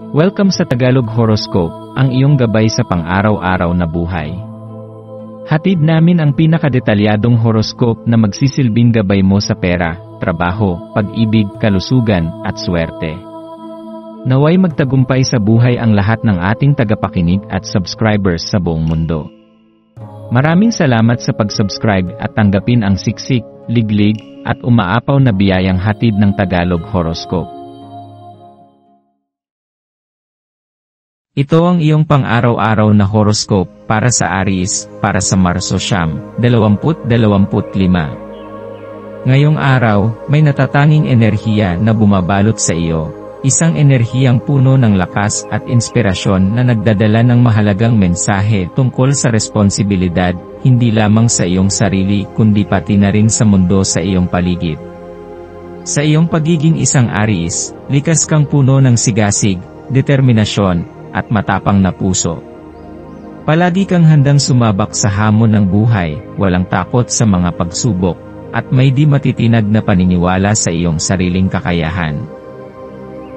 Welcome sa Tagalog Horoscope, ang iyong gabay sa pang-araw-araw na buhay. Hatid namin ang pinakadetalyadong horoscope na magsisilbing gabay mo sa pera, trabaho, pag-ibig, kalusugan, at swerte. Naway magtagumpay sa buhay ang lahat ng ating tagapakinig at subscribers sa buong mundo. Maraming salamat sa pag-subscribe at tanggapin ang siksik, liglig, at umaapaw na biyayang hatid ng Tagalog Horoscope. Ito ang iyong pang-araw-araw na horoscope para sa Aries, para sa Marso 2025. Ngayong araw, may natatanging enerhiya na bumabalot sa iyo. Isang enerhiyang puno ng lakas at inspirasyon na nagdadala ng mahalagang mensahe tungkol sa responsibilidad, hindi lamang sa iyong sarili kundi pati na rin sa mundo sa iyong paligid. Sa iyong pagiging isang Aries, likas kang puno ng sigasig, determinasyon, at matapang na puso. Palagi kang handang sumabak sa hamon ng buhay, walang takot sa mga pagsubok, at may di matitinag na paniniwala sa iyong sariling kakayahan.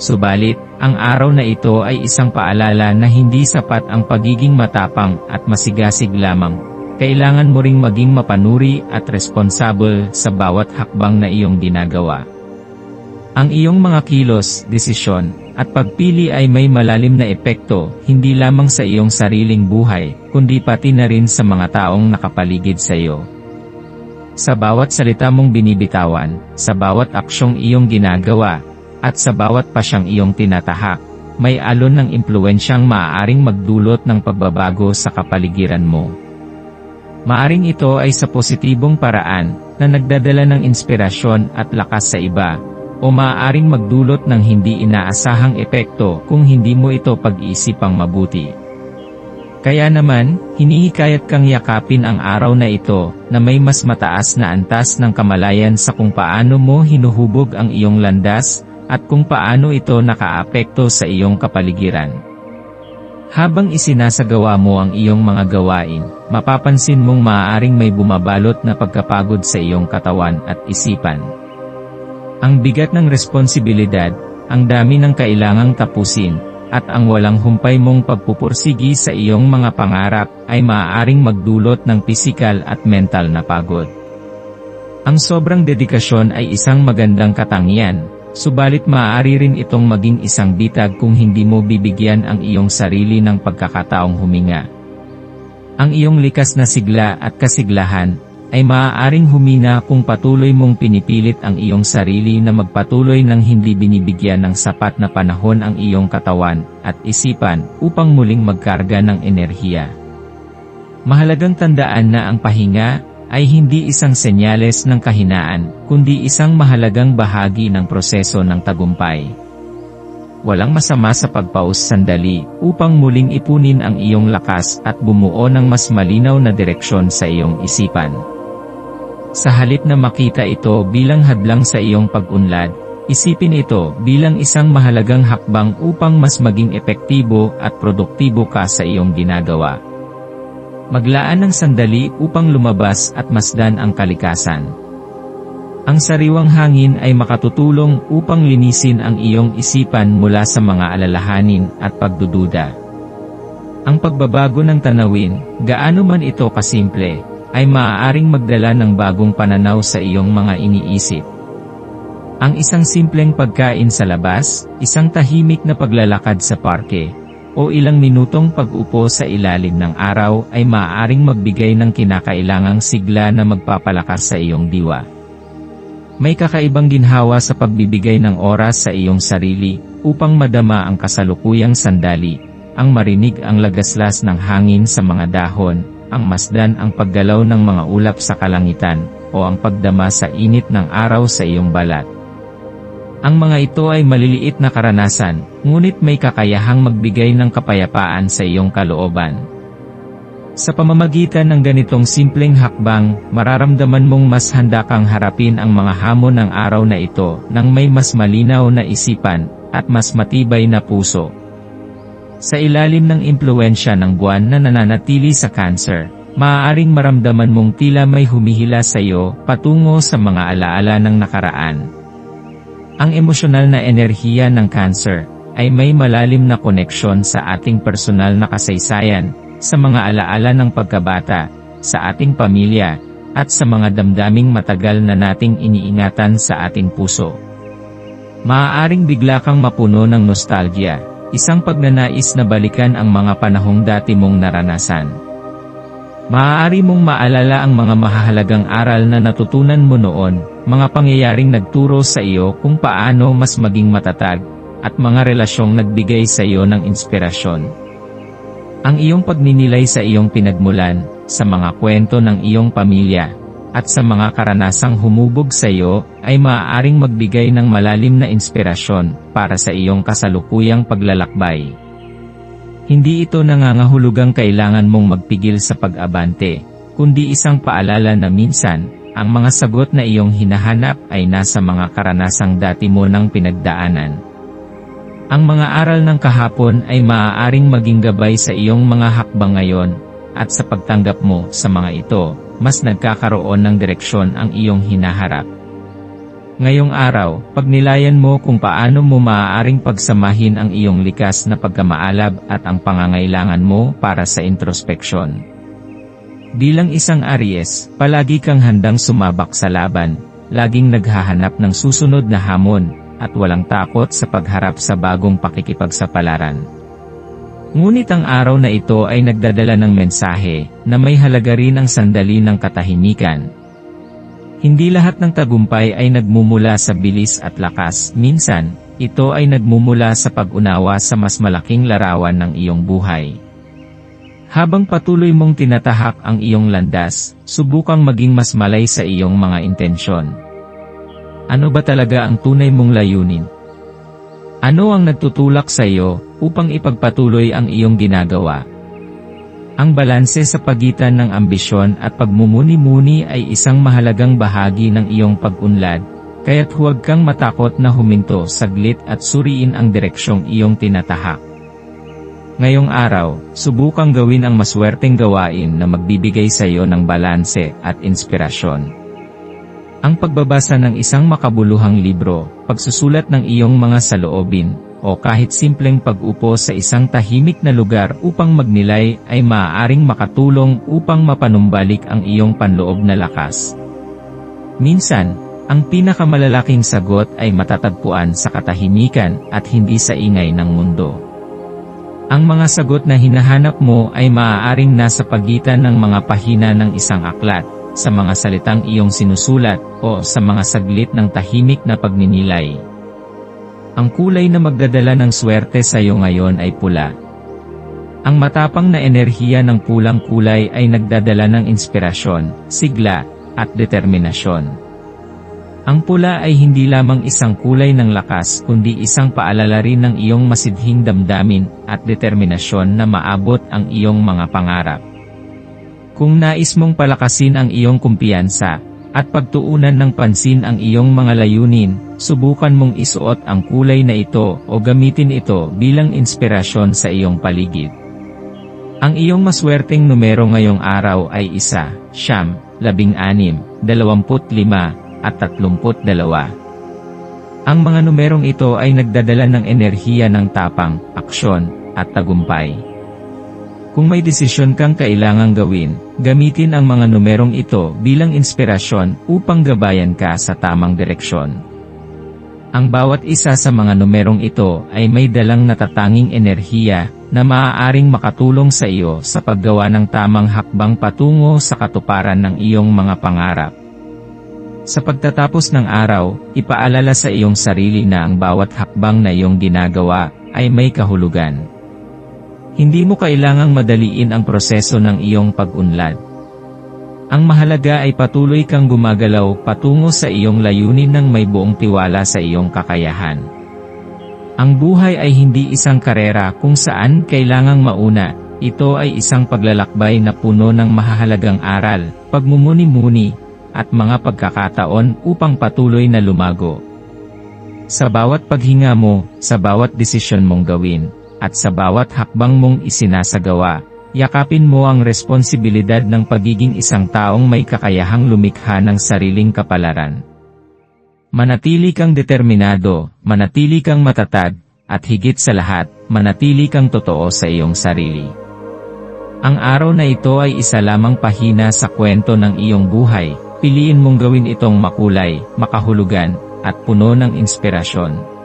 Subalit, ang araw na ito ay isang paalala na hindi sapat ang pagiging matapang at masigasig lamang. Kailangan mo ring maging mapanuri at responsable sa bawat hakbang na iyong ginagawa. Ang iyong mga kilos, desisyon, at pagpili ay may malalim na epekto, hindi lamang sa iyong sariling buhay, kundi pati na rin sa mga taong nakapaligid sa iyo. Sa bawat salita mong binibitawan, sa bawat aksyong iyong ginagawa, at sa bawat pasyang iyong tinatahak, may alon ng impluwensyang maaaring magdulot ng pagbabago sa kapaligiran mo. Maaring ito ay sa positibong paraan, na nagdadala ng inspirasyon at lakas sa iba, o maaaring magdulot ng hindi inaasahang epekto kung hindi mo ito pag-iisipang mabuti. Kaya naman, hinihikayat kang yakapin ang araw na ito, na may mas mataas na antas ng kamalayan sa kung paano mo hinuhubog ang iyong landas, at kung paano ito nakaapekto sa iyong kapaligiran. Habang isinasagawa mo ang iyong mga gawain, mapapansin mong maaaring may bumabalot na pagkapagod sa iyong katawan at isipan. Ang bigat ng responsibilidad, ang dami ng kailangang tapusin, at ang walang humpay mong pagpupursigi sa iyong mga pangarap, ay maaaring magdulot ng pisikal at mental na pagod. Ang sobrang dedikasyon ay isang magandang katangian, subalit maaari rin itong maging isang bitag kung hindi mo bibigyan ang iyong sarili ng pagkakataong huminga. Ang iyong likas na sigla at kasiglahan, ay maaaring humina kung patuloy mong pinipilit ang iyong sarili na magpatuloy ng hindi binibigyan ng sapat na panahon ang iyong katawan at isipan upang muling magkarga ng enerhiya. Mahalagang tandaan na ang pahinga ay hindi isang senyales ng kahinaan, kundi isang mahalagang bahagi ng proseso ng tagumpay. Walang masama sa pagpaus sandali upang muling ipunin ang iyong lakas at bumuo ng mas malinaw na direksyon sa iyong isipan. Sa halip na makita ito bilang hadlang sa iyong pag-unlad, isipin ito bilang isang mahalagang hakbang upang mas maging epektibo at produktibo ka sa iyong ginagawa. Maglaan ng sandali upang lumabas at masdan ang kalikasan. Ang sariwang hangin ay makatutulong upang linisin ang iyong isipan mula sa mga alalahanin at pagdududa. Ang pagbabago ng tanawin, gaano man ito kasimple, ay maaaring magdala ng bagong pananaw sa iyong mga iniisip. Ang isang simpleng pagkain sa labas, isang tahimik na paglalakad sa parke, o ilang minutong pag-upo sa ilalim ng araw ay maaaring magbigay ng kinakailangang sigla na magpapalakas sa iyong diwa. May kakaibang ginhawa sa pagbibigay ng oras sa iyong sarili, upang madama ang kasalukuyang sandali, ang marinig ang lagaslas ng hangin sa mga dahon, ang masdan ang paggalaw ng mga ulap sa kalangitan, o ang pagdama sa init ng araw sa iyong balat. Ang mga ito ay maliliit na karanasan, ngunit may kakayahang magbigay ng kapayapaan sa iyong kalooban. Sa pamamagitan ng ganitong simpleng hakbang, mararamdaman mong mas handa kang harapin ang mga hamon ng araw na ito, nang may mas malinaw na isipan, at mas matibay na puso. Sa ilalim ng impluwensya ng buwan na nananatili sa Cancer, maaaring maramdaman mong tila may humihila sa iyo patungo sa mga alaala ng nakaraan. Ang emosyonal na enerhiya ng Cancer ay may malalim na koneksyon sa ating personal na kasaysayan, sa mga alaala ng pagkabata, sa ating pamilya, at sa mga damdaming matagal na nating iniingatan sa ating puso. Maaaring bigla kang mapuno ng nostalgia, isang pagnanais na balikan ang mga panahong dati mong naranasan. Maaari mong maalala ang mga mahahalagang aral na natutunan mo noon, mga pangyayaring nagturo sa iyo kung paano mas maging matatag, at mga relasyong nagbigay sa iyo ng inspirasyon. Ang iyong pagninilay sa iyong pinagmulan, sa mga kwento ng iyong pamilya, at sa mga karanasang humubog sa iyo, ay maaaring magbigay ng malalim na inspirasyon para sa iyong kasalukuyang paglalakbay. Hindi ito nangangahulugang kailangan mong magpigil sa pag-abante, kundi isang paalala na minsan, ang mga sagot na iyong hinahanap ay nasa mga karanasang dati mo nang pinagdaanan. Ang mga aral ng kahapon ay maaaring maging gabay sa iyong mga hakbang ngayon, at sa pagtanggap mo sa mga ito, mas nagkakaroon ng direksyon ang iyong hinaharap. Ngayong araw, pagnilayan mo kung paano mo maaaring pagsamahin ang iyong likas na pagkamaalab at ang pangangailangan mo para sa introspeksyon. Bilang isang Aries, palagi kang handang sumabak sa laban, laging naghahanap ng susunod na hamon, at walang takot sa pagharap sa bagong pakikipagsapalaran. Ngunit ang araw na ito ay nagdadala ng mensahe, na may halaga rin ang sandali ng katahimikan. Hindi lahat ng tagumpay ay nagmumula sa bilis at lakas, minsan, ito ay nagmumula sa pag-unawa sa mas malaking larawan ng iyong buhay. Habang patuloy mong tinatahak ang iyong landas, subukang maging mas malay sa iyong mga intensyon. Ano ba talaga ang tunay mong layunin? Ano ang nagtutulak sa iyo upang ipagpatuloy ang iyong ginagawa? Ang balanse sa pagitan ng ambisyon at pagmumuni-muni ay isang mahalagang bahagi ng iyong pag-unlad, kaya't huwag kang matakot na huminto saglit at suriin ang direksyong iyong tinatahak. Ngayong araw, subukang gawin ang maswerteng gawain na magbibigay sa iyo ng balanse at inspirasyon. Ang pagbabasa ng isang makabuluhang libro, pagsusulat ng iyong mga saloobin, o kahit simpleng pag-upo sa isang tahimik na lugar upang magnilay ay maaaring makatulong upang mapanumbalik ang iyong panloob na lakas. Minsan, ang pinakamalalaking sagot ay matatagpuan sa katahimikan at hindi sa ingay ng mundo. Ang mga sagot na hinahanap mo ay maaaring nasa pagitan ng mga pahina ng isang aklat, sa mga salitang iyong sinusulat, o sa mga saglit ng tahimik na pagninilay. Ang kulay na magdadala ng swerte sa iyo ngayon ay pula. Ang matapang na enerhiya ng pulang kulay ay nagdadala ng inspirasyon, sigla, at determinasyon. Ang pula ay hindi lamang isang kulay ng lakas kundi isang paalala rin ng iyong masidhing damdamin at determinasyon na maabot ang iyong mga pangarap. Kung nais mong palakasin ang iyong kumpiyansa, at pagtuunan ng pansin ang iyong mga layunin, subukan mong isuot ang kulay na ito o gamitin ito bilang inspirasyon sa iyong paligid. Ang iyong maswerteng numero ngayong araw ay 1, 9, 16, 25, at 32. Ang mga numerong ito ay nagdadala ng enerhiya ng tapang, aksyon, at tagumpay. Kung may desisyon kang kailangang gawin, gamitin ang mga numerong ito bilang inspirasyon upang gabayan ka sa tamang direksyon. Ang bawat isa sa mga numerong ito ay may dalang natatanging enerhiya na maaaring makatulong sa iyo sa paggawa ng tamang hakbang patungo sa katuparan ng iyong mga pangarap. Sa pagtatapos ng araw, ipaalala sa iyong sarili na ang bawat hakbang na iyong ginagawa ay may kahulugan. Hindi mo kailangang madaliin ang proseso ng iyong pag-unlad. Ang mahalaga ay patuloy kang gumagalaw patungo sa iyong layunin ng may buong tiwala sa iyong kakayahan. Ang buhay ay hindi isang karera kung saan kailangang mauna, ito ay isang paglalakbay na puno ng mahahalagang aral, pagmumuni-muni, at mga pagkakataon upang patuloy na lumago. Sa bawat paghinga mo, sa bawat desisyon mong gawin, at sa bawat hakbang mong isinasagawa, yakapin mo ang responsibilidad ng pagiging isang taong may kakayahang lumikha ng sariling kapalaran. Manatili kang determinado, manatili kang matatag, at higit sa lahat, manatili kang totoo sa iyong sarili. Ang araw na ito ay isa lamang pahina sa kwento ng iyong buhay, piliin mong gawin itong makulay, makahulugan, at puno ng inspirasyon.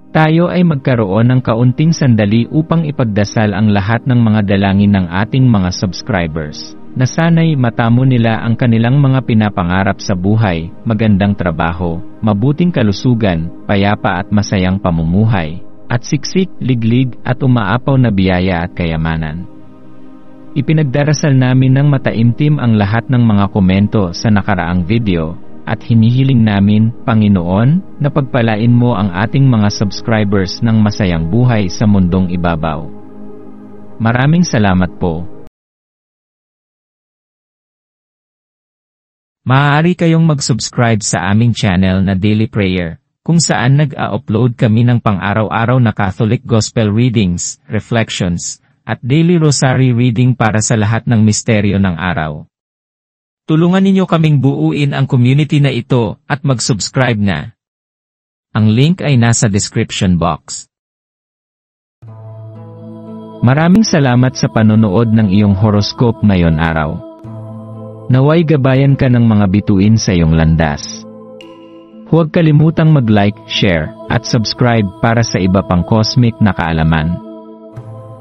Tayo ay magkaroon ng kaunting sandali upang ipagdasal ang lahat ng mga dalangin ng ating mga subscribers, na sana'y matamo nila ang kanilang mga pinapangarap sa buhay, magandang trabaho, mabuting kalusugan, payapa at masayang pamumuhay, at siksik, liglig at umaapaw na biyaya at kayamanan. Ipinagdarasal namin ng mataimtim ang lahat ng mga komento sa nakaraang video, at hinihiling namin, Panginoon, na pagpalain mo ang ating mga subscribers ng masayang buhay sa mundong ibabaw. Maraming salamat po. Maaari kayong mag-subscribe sa aming channel na Daily Prayer, kung saan nag-a-upload kami ng pang-araw-araw na Catholic Gospel Readings, Reflections, at Daily Rosary Reading para sa lahat ng misteryo ng araw. Tulungan ninyo kaming buuin ang community na ito at mag-subscribe na. Ang link ay nasa description box. Maraming salamat sa panonood ng iyong horoscope ngayon araw. Naway gabayan ka ng mga bituin sa iyong landas. Huwag kalimutang mag-like, share, at subscribe para sa iba pang cosmic na kaalaman.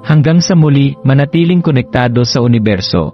Hanggang sa muli, manatiling konektado sa universo.